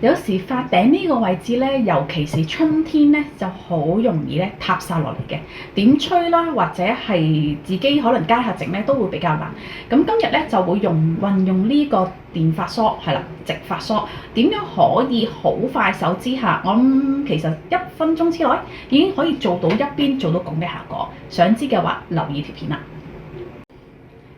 有時髮頂呢個位置咧，尤其是春天咧，就好容易咧塌晒落嚟嘅。點吹啦，或者係自己可能加下整咧，都會比較難。咁今日咧就會運用呢個電髮梳，係啦，直髮梳。點樣可以好快手之下？我諗其實1分鐘之內已經可以做到一邊做到咁嘅效果。想知嘅話，留意條片啦。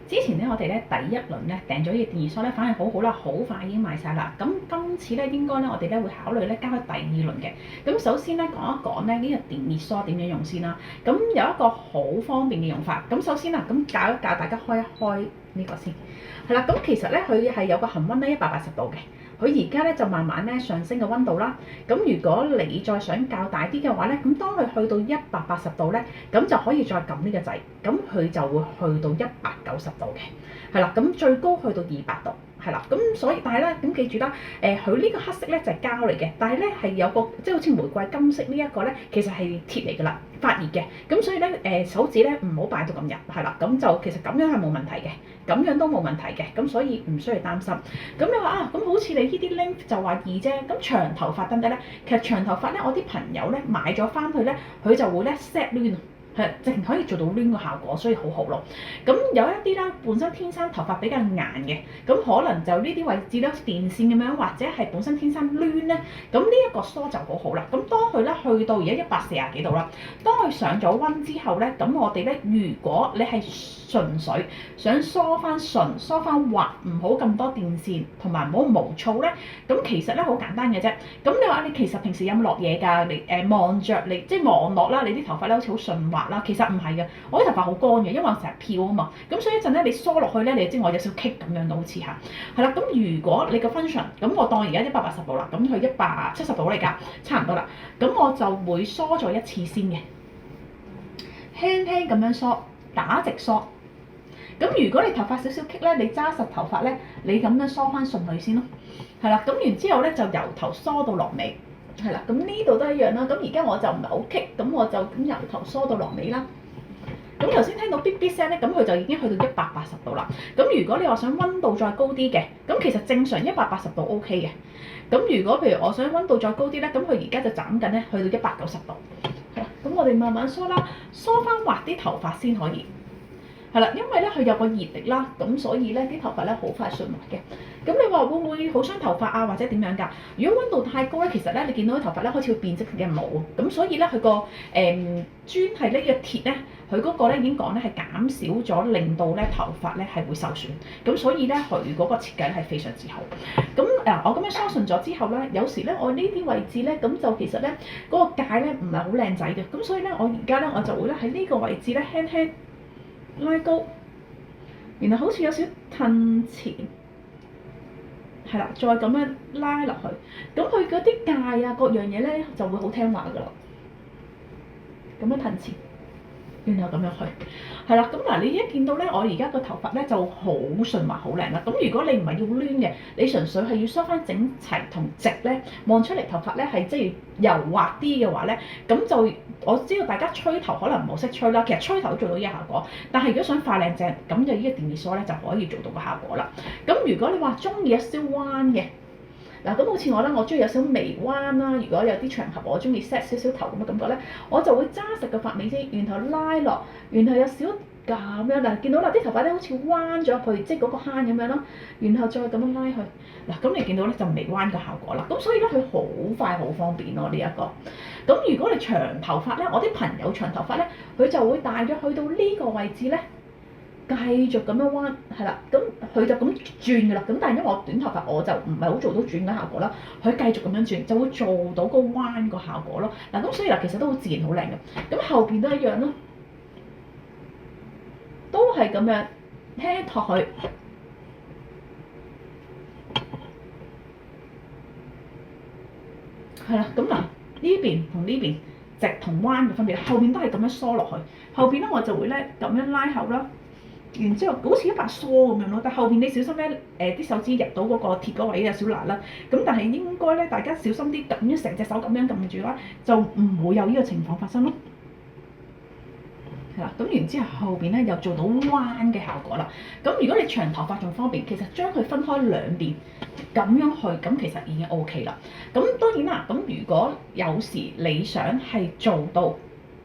之前咧，我哋咧第一輪咧訂咗呢個電熱梳咧，反應好好啦，好快已經賣晒啦。咁今次咧應該咧，我哋咧會考慮咧加開第二輪嘅。咁首先咧講一講咧呢個電熱梳點樣用先啦。咁有一個好方便嘅用法。咁首先啊，咁教一教大家開一開呢個先。係啦，咁其實咧佢係有個恆溫咧180度嘅。佢而家咧就慢慢咧上升嘅溫度啦。咁如果你再想較大啲嘅話咧，咁當佢去到180度咧，咁就可以再撳呢個掣，咁佢就會去到190度嘅，係啦。咁最高去到200度，係啦。咁所以但係咧，咁記住啦，佢呢個黑色咧就係膠嚟嘅，但係咧係有個即係好似玫瑰金色呢一個咧，其實係鐵嚟㗎啦，發熱嘅。咁所以咧手指咧唔好擺到咁入，係啦。咁就其實咁樣係冇問題嘅，咁樣都冇問題嘅。咁所以唔需要擔心。咁你話啊，咁好似你呢啲 length 就話易啫，咁長頭髮得唔得咧？其實長頭髮咧，我啲朋友咧買咗翻去咧，佢就會咧 set 攣，係直情可以做到攣個效果，所以好好咯。咁有一啲啦，本身天生頭髮比較硬嘅，咁可能就呢啲位置咧電線咁樣，或者係本身天生攣咧，咁呢一個梳就好好啦。咁當佢咧去到而家140幾度啦，當佢上咗溫之後咧，咁我哋咧如果你係純粹想梳翻順、梳翻滑，唔好咁多電線，同埋唔好毛躁咧，咁其實咧好簡單嘅啫。咁你話你其實平時有冇落嘢㗎？你望着你即係望落啦，你啲頭髮咧好似好順滑啦，其實唔係嘅，我啲頭髮好乾嘅，因為我成日漂啊嘛。咁所以一陣咧你梳落去咧，你就知我有少少棘咁樣嘅，好似嚇。係啦，咁如果你個 function，咁我當而家180度啦，咁佢170度嚟㗎，差唔多啦。咁我就會梳咗一次先嘅，輕輕咁樣梳，打直梳。咁如果你頭髮少少棘咧，你揸實頭髮咧，你咁樣梳翻順佢先咯。係啦，咁然之後咧就由頭梳到落尾。係啦，咁呢度都一樣啦。咁而家我就唔係好棘，咁我就咁由頭梳到落尾啦。咁頭先聽到咇咇聲咧，咁佢就已經去到180度啦。咁如果你話想溫度再高啲嘅，咁其實正常180度 OK 嘅。咁如果譬如我想溫度再高啲咧，咁佢而家就斬緊咧去到190度。係啦，咁我哋慢慢梳啦，梳翻滑啲頭髮先可以。係啦，因為咧佢有個熱力啦，咁所以咧啲頭髮咧好快順滑嘅。咁你話會唔會好傷頭髮啊，或者點樣㗎？如果溫度太高咧，其實咧你見到啲頭髮咧開始會變質嘅毛，咁所以咧佢個專係呢個鐵咧，佢嗰個咧已經講咧係減少咗，令到咧頭髮咧係會受損。咁所以咧佢嗰個設計係非常之好。咁我咁樣梳順咗之後咧，有時咧我呢啲位置咧，咁就其實咧嗰個界咧唔係好靚仔嘅，咁所以咧我而家咧我就會咧喺呢個位置咧輕輕拉高，然後好似有少褪前，係啦，再咁樣拉落去，咁佢嗰啲界啊各樣嘢咧就會好聽話噶啦，咁樣褪前，然後咁樣去，係啦，咁嗱你一見到咧，我而家個頭髮咧就好順滑好靚啦。咁如果你唔係要攣嘅，你純粹係要梳翻整齊同直咧，望出嚟頭髮咧係即係柔滑啲嘅話咧，咁就我知道大家吹頭可能唔好識吹啦，其實吹頭都做到呢個效果。但係如果想快靚正，咁就呢個電熱梳咧就可以做到個效果啦。咁如果你話中意有少彎嘅，嗱咁好似我啦，我中意有少微彎啦。如果有啲場合我中意 set 少少頭咁嘅感覺咧，我就會揸實個髮尾先，然後拉落，然後有少咁樣嗱，見到啦啲頭髮咧好似彎咗入去，即係嗰個坑咁樣咯，然後再咁樣拉去嗱，咁你見到咧就微彎嘅效果啦。咁所以咧佢好快好方便咯呢一個。咁如果你長頭髮咧，我啲朋友長頭髮咧，佢就會大約去到呢個位置咧。繼續咁樣彎，係啦，咁佢就咁轉㗎啦。咁但係因為我短頭髮，我就唔係好做到轉嘅效果啦。佢繼續咁樣轉，就會做到個彎個效果咯。嗱，咁所以嗱，其實都好自然好靚嘅。咁後邊都一樣咯，都係咁樣輕托佢，係啦。咁嗱，呢邊同呢邊直同彎嘅分別，後邊都係咁樣梳落去。後邊咧我就會咧咁樣拉後啦。然之後好似一把梳咁樣咯，但後邊你小心咧，啲手指入到嗰個鐵嗰位有少辣啦。咁但係應該咧，大家小心啲，咁樣成隻手咁樣撳住啦，就唔會有呢個情況發生咯。係啦，咁然之後後邊咧又做到彎嘅效果啦。咁如果你長頭髮仲方便，其實將佢分開兩邊咁樣去，咁其實已經 OK 啦。咁當然啦，咁如果有時你想係做到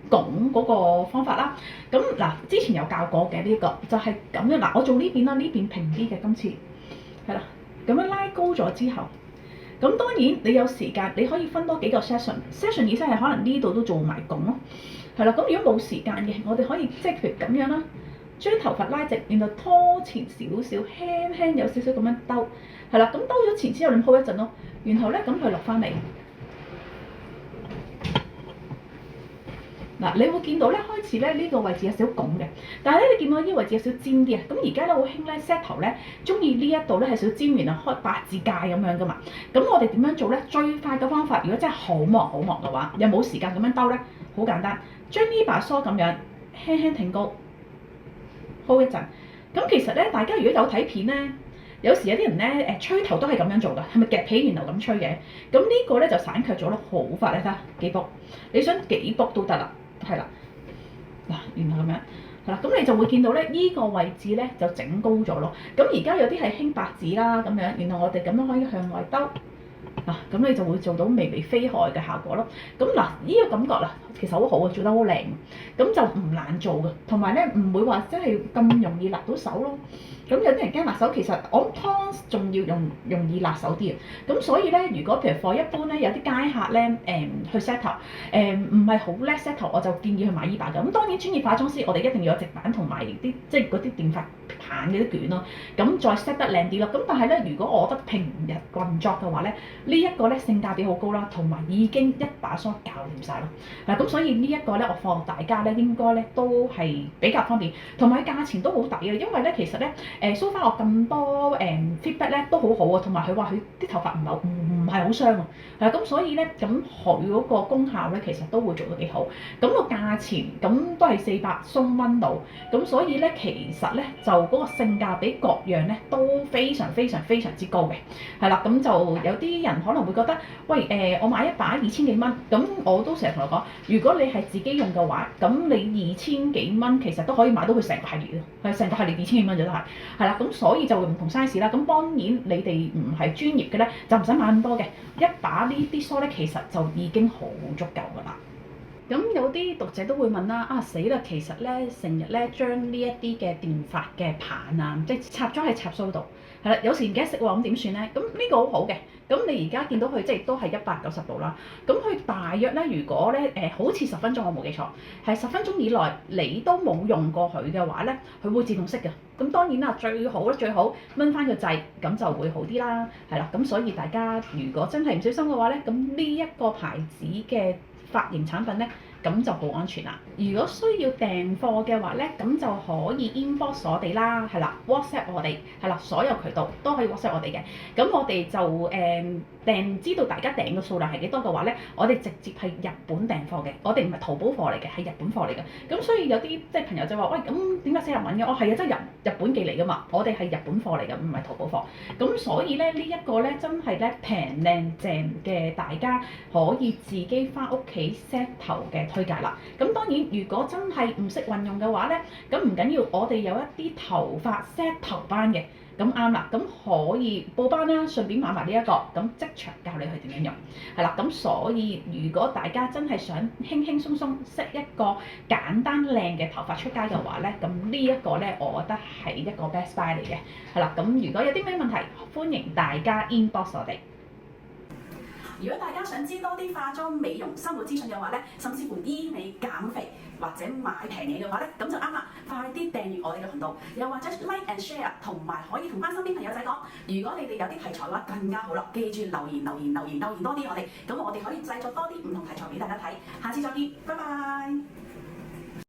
拱嗰個方法啦，咁嗱之前有教過嘅呢個就係咁樣嗱，我做呢邊啦，呢邊平啲嘅今次係啦，咁樣拉高咗之後。咁當然你有時間，你可以分多幾個 session 意思係可能呢度都做埋拱咯，係啦。咁如果冇時間嘅，我哋可以即係譬如咁樣啦，將頭髮拉直，然後拖前少少，輕輕有少少咁樣兜，係啦。咁兜咗前之後，你 hold 一陣咯，然後咧咁佢落翻嚟。嗱，你會見到咧，開始咧呢個位置有少少拱嘅，但係咧你見到呢個位置有少少尖啲啊。咁而家咧好興咧 set 頭咧，中意呢一度咧係少少尖面啊，開八字界咁樣噶嘛。咁我哋點樣做咧？最快嘅方法，如果真係好忙嘅話，又冇時間咁樣兜咧，好簡單，將呢把梳咁樣輕輕挺高 ，hold 一陣。咁其實咧，大家如果有睇片咧，有時有啲人咧吹頭都係咁樣做㗎，係咪夾起然後咁吹嘅？咁呢個咧就散卻咗咯，好快你睇下幾卜，你想幾卜都得啦。係啦，嗱，然後咁樣，係啦，咁你就會見到咧，依個位置咧就整高咗咯。咁而家有啲係興白紙啦，咁樣，然後我哋咁樣可以向外兜，嗱，咁你就會做到微微飛開嘅效果咯。咁嗱，依個感覺啦，其實好好啊，做得好靚，咁就唔難做嘅，同埋咧唔會話真係咁容易辣到手咯。咁有啲人驚辣手，其實我湯仲要容易辣手啲啊。咁所以咧，如果譬如貨一般咧，有啲街客咧去 set 頭，唔係好叻 set 頭，我就建議去買依把嘅。咁當然專業化妝師，我哋一定要有直板同埋啲即係嗰啲電髮棒嘅啲卷咯。咁再 set 得靚啲咯。咁但係咧，如果我覺得平日運作嘅話咧，呢一個咧性價比好高啦，同埋已經一把梳搞掂晒咯。嗱，咁所以呢一個咧，我放大家咧應該咧都係比較方便，同埋價錢都好抵啊。因為咧其實咧so far我咁多feedback 咧都好好啊，同埋佢話佢啲頭髮唔係好傷啊，係啊，咁所以咧咁佢嗰個功效咧其實都會做得幾好，咁個價錢咁都係400鬆蚊度，咁所以咧其實咧就嗰個性價比各樣咧都非常之高嘅，係啦，咁就有啲人可能會覺得，喂我買一把2000幾蚊，咁我都成日同佢講，如果你係自己用嘅話，咁你2000幾蚊其實都可以買到佢成個系列咯，係成個系列2000幾蚊就得係啦，咁所以就會唔同 size 啦。咁當然你哋唔係專業嘅咧，就唔使買咁多嘅，一把呢啲梳咧其實就已經好足夠㗎啦。咁有啲讀者都會問啦，死啦，其實咧成日咧將呢一啲嘅電髮嘅棒啊，即係插咗喺插梳度，係啦，有時唔記得熄喎，咁點算咧？咁呢個好好嘅，咁你而家見到佢即係都係190度啦，咁佢大約咧，如果咧好似10分鐘，我冇記錯，係10分鐘以內你都冇用過佢嘅話咧，佢會自動熄嘅。咁當然啦，最好掹翻個掣，咁就會好啲啦，係啦，咁所以大家如果真係唔小心嘅話咧，咁呢一個牌子嘅髮型產品咧，咁就好安全啦。如果需要訂貨嘅話咧，咁就可以 inbox 我哋啦，係啦 ，WhatsApp 我哋，係啦，所有渠道都可以 WhatsApp 我哋嘅。咁我哋就知道大家訂嘅數量係幾多嘅話咧，我哋直接係日本訂貨嘅，我哋唔係淘寶貨嚟嘅，係日本貨嚟嘅。咁所以有啲即係朋友就話：喂，咁點解寫日文嘅？係啊，即係日本寄嚟㗎嘛，我哋係日本貨嚟嘅，唔係淘寶貨。咁所以咧呢一個咧真係咧平靚正嘅，大家可以自己翻屋企 set 頭嘅推介啦。咁當然如果真係唔識運用嘅話咧，咁唔緊要，我哋有一啲頭髮 set 頭班嘅。咁啱啦，咁可以報班啦，順便買埋呢一個，咁即場教你去點樣用，係啦，咁所以如果大家真係想輕輕鬆鬆識一個簡單靚嘅頭髮出街嘅話咧，咁呢一個咧，我覺得係一個 best buy 嚟嘅，係啦，咁如果有啲咩問題，歡迎大家 inbox 我哋。如果大家想知多啲化妝、美容、生活資訊嘅話咧，甚至乎醫美減肥或者買平嘢嘅話咧，咁就啱啦！快啲訂閱我哋嘅頻道，又或者 like and share， 同埋可以同翻身邊朋友仔講。如果你哋有啲題材嘅話，更加好啦！記住留言多啲我哋，咁我哋可以製作多啲唔同題材俾大家睇。下次再見，拜拜。